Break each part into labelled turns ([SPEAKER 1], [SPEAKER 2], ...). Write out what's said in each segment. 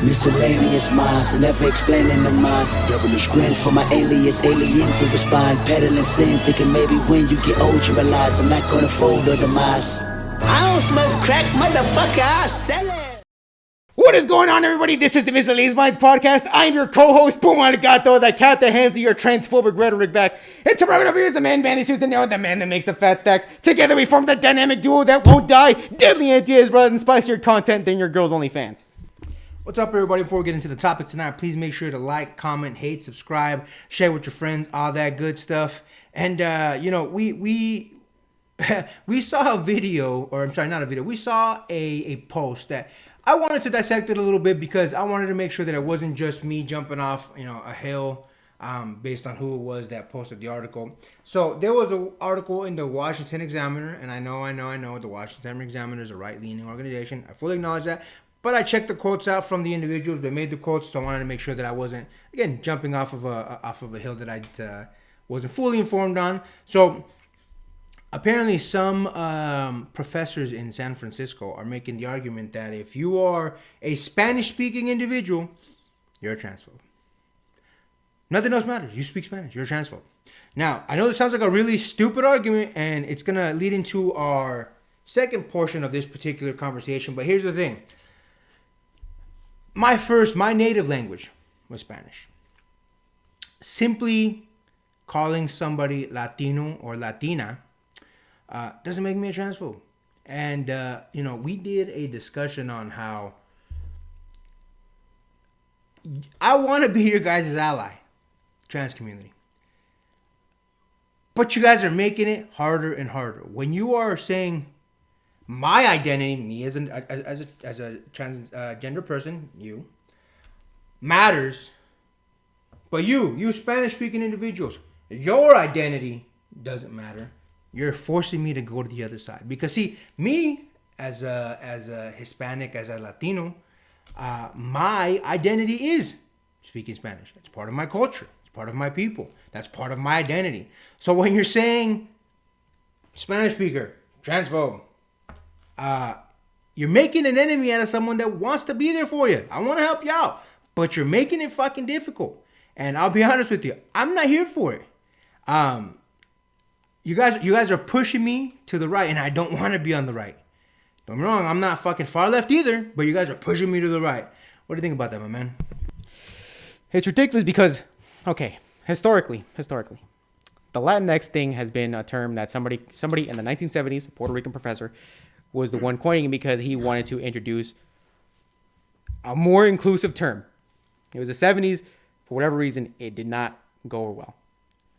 [SPEAKER 1] Miscellaneous minds, never explaining the minds. Devilish grin for my alias, aliens who respond. Peddling sin, thinking maybe when you get old you realize I'm not gonna fold or demise. I don't smoke crack, motherfucker, I sell it.
[SPEAKER 2] What is going on, everybody? This is the Miscellaneous Minds podcast. I'm your co-host, Boom Arigato, the cat that hands you your transphobic rhetoric back. And to right over here is the man, Vanny Susan, the man that makes the fat stacks. Together we form the dynamic duo that won't die. Deadly ideas rather than spicier content than your girls' OnlyFans.
[SPEAKER 3] What's up, everybody? Before we get into the topic tonight, please make sure to like, comment, hate, subscribe, share with your friends, all that good stuff. And, we saw a video, or I'm sorry, not a video. We saw a post that I wanted to dissect it a little bit because I wanted to make sure that it wasn't just me jumping off, a hill based on who it was that posted the article. So there was an article in the Washington Examiner, and I know the Washington Examiner is a right-leaning organization. I fully acknowledge that. But I checked the quotes out from the individuals that made the quotes, so I wanted to make sure that I wasn't, again, jumping off of a hill that I wasn't fully informed on. So apparently some professors in San Francisco are making the argument that if you are a Spanish-speaking individual, you're a transphobe. Nothing else matters. You speak Spanish. You're a transphobe. Now, I know this sounds like a really stupid argument, and it's going to lead into our second portion of this particular conversation, but here's the thing. My native language was Spanish. Simply calling somebody Latino or Latina doesn't make me a transphobe. And, we did a discussion on how I want to be your guys' ally, trans community. But you guys are making it harder and harder. When you are saying my identity, me as a transgender person, you, matters, but you Spanish-speaking individuals, your identity doesn't matter. You're forcing me to go to the other side. Because see, me as a Hispanic, as a Latino, my identity is speaking Spanish. It's part of my culture. It's part of my people. That's part of my identity. So when you're saying Spanish speaker, transphobe, you're making an enemy out of someone that wants to be there for you. I want to help you out, but you're making it fucking difficult. And I'll be honest with you, I'm not here for it. You guys are pushing me to the right, and I don't want to be on the right. Don't get me wrong, I'm not fucking far left either, but you guys are pushing me to the right. What do you think about that, my man?
[SPEAKER 2] It's ridiculous because, okay, historically, the Latinx thing has been a term that somebody in the 1970s, a Puerto Rican professor, was the one coining it because he wanted to introduce a more inclusive term. It was the 70s. For whatever reason, it did not go over well.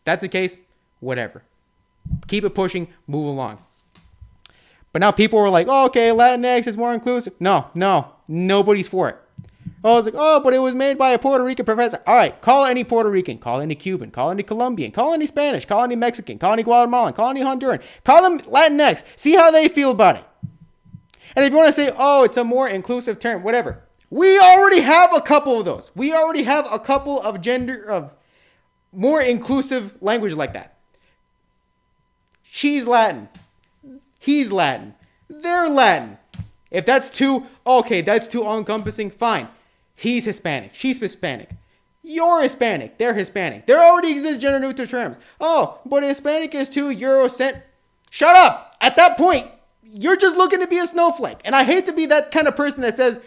[SPEAKER 2] If that's the case, whatever. Keep it pushing, move along. But now people are like, oh, okay, Latinx is more inclusive. No, nobody's for it. I was like, but it was made by a Puerto Rican professor. All right, call any Puerto Rican, call any Cuban, call any Colombian, call any Spanish, call any Mexican, call any Guatemalan, call any Honduran. Call them Latinx. See how they feel about it. And if you want to say, it's a more inclusive term, whatever. We already have a couple of those. We already have a couple of more inclusive language like that. She's Latin. He's Latin. They're Latin. If that's that's too all-encompassing, fine. He's Hispanic. She's Hispanic. You're Hispanic. They're Hispanic. There already exist gender-neutral terms. But Hispanic is too Eurocent. Shut up. At that point, you're just looking to be a snowflake. And I hate to be that kind of person that says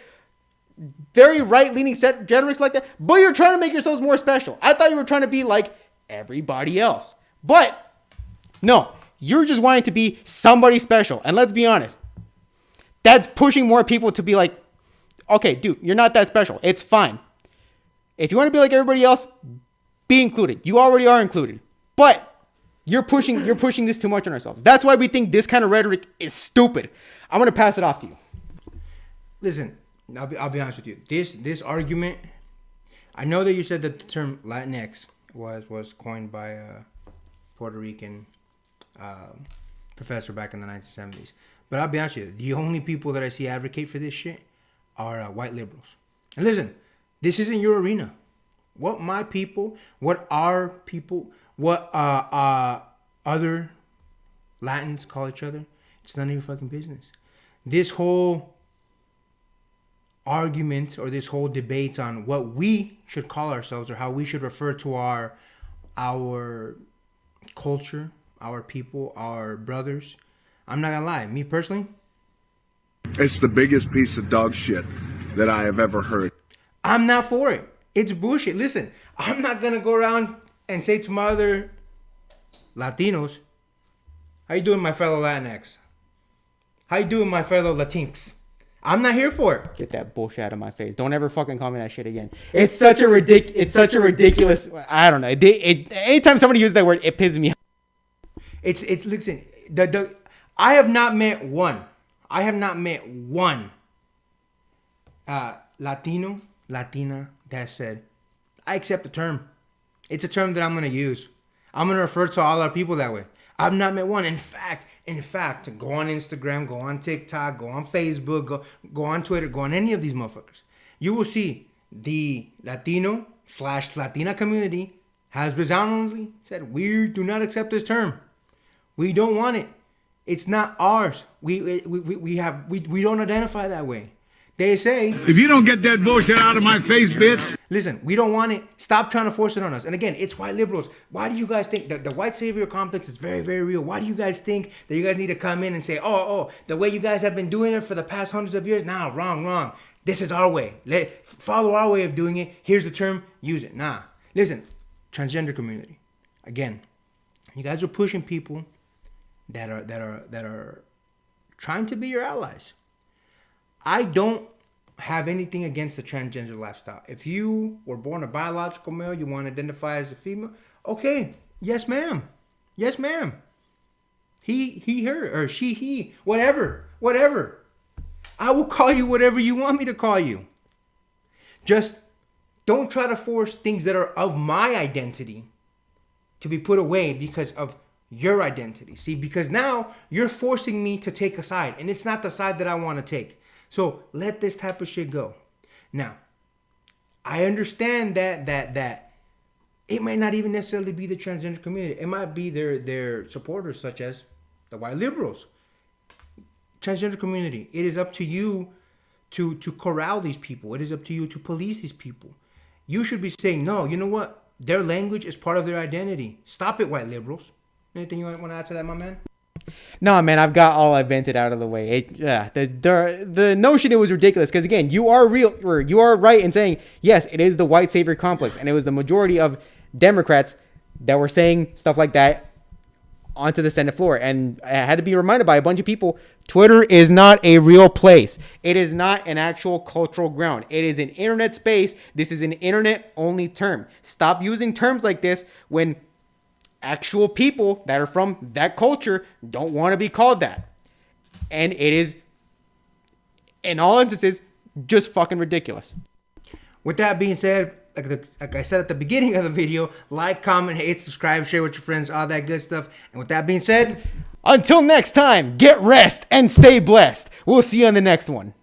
[SPEAKER 2] very right-leaning generics like that, but you're trying to make yourselves more special. I thought you were trying to be like everybody else. But no, you're just wanting to be somebody special. And let's be honest, that's pushing more people to be like, okay, dude, you're not that special. It's fine. If you want to be like everybody else, be included. You already are included. But you're pushing this too much on ourselves. That's why we think this kind of rhetoric is stupid. I'm going to pass it off to you.
[SPEAKER 3] Listen, I'll be honest with you. This argument, I know that you said that the term Latinx was coined by a Puerto Rican professor back in the 1970s. But I'll be honest with you, the only people that I see advocate for this shit are white liberals. And listen, this isn't your arena. What my people, what our people, what other Latins call each other, it's none of your fucking business. This whole argument or this whole debate on what we should call ourselves or how we should refer to our culture, our people, our brothers. I'm not gonna lie, me personally,
[SPEAKER 4] it's the biggest piece of dog shit that I have ever heard.
[SPEAKER 3] I'm not for it. It's bullshit. Listen, I'm not gonna go around and say to my other Latinos, how you doing, my fellow Latinx? How you doing, my fellow Latinx? I'm not here for it.
[SPEAKER 2] Get that bullshit out of my face. Don't ever fucking call me that shit again. It's such a ridiculous. I don't know. Anytime somebody uses that word, it pisses me off.
[SPEAKER 3] It's listen. I have not met one. Latino, Latina that said, I accept the term. It's a term that I'm gonna use. I'm gonna refer to all our people that way. I've not met one. In fact, go on Instagram, go on TikTok, go on Facebook, go on Twitter, go on any of these motherfuckers. You will see the Latino/Latina community has resoundingly said, we do not accept this term. We don't want it. It's not ours. We don't identify that way. They say,
[SPEAKER 4] If you don't get that bullshit out of my face, bitch.
[SPEAKER 3] listen, we don't want it. Stop trying to force it on us. And again, it's white liberals. Why do you guys think that the white savior complex is very, very real? Why do you guys think that you guys need to come in and say, oh, the way you guys have been doing it for the past hundreds of years? Nah, wrong. This is our way. Follow our way of doing it. Here's the term. Use it. Nah. Listen, transgender community. Again, you guys are pushing people that are trying to be your allies. I don't have anything against the transgender lifestyle. If you were born a biological male, you want to identify as a female, okay, yes ma'am. He, her, or she, he, whatever. I will call you whatever you want me to call you. Just don't try to force things that are of my identity to be put away because of your identity. See, because now you're forcing me to take a side, and it's not the side that I want to take. So let this type of shit go. Now, I understand that it might not even necessarily be the transgender community. It might be their supporters, such as the white liberals. Transgender community, it is up to you to corral these people. It is up to you to police these people. You should be saying, no, you know what? Their language is part of their identity. Stop it, white liberals. Anything you want to add to that, my man?
[SPEAKER 2] No, man, I've got all I vented out of the way. The notion it was ridiculous because again, you are right in saying yes, it is the white savior complex, and it was the majority of Democrats that were saying stuff like that onto the Senate floor. And I had to be reminded by a bunch of people: Twitter is not a real place. It is not an actual cultural ground. It is an internet space. This is an internet-only term. Stop using terms like this when actual people that are from that culture don't want to be called that. And it is, in all instances, just fucking ridiculous.
[SPEAKER 3] With that being said, like I said at the beginning of the video, like, comment, hate, subscribe, share with your friends, all that good stuff. And with that being said,
[SPEAKER 2] until next time, get rest and stay blessed. We'll see you on the next one.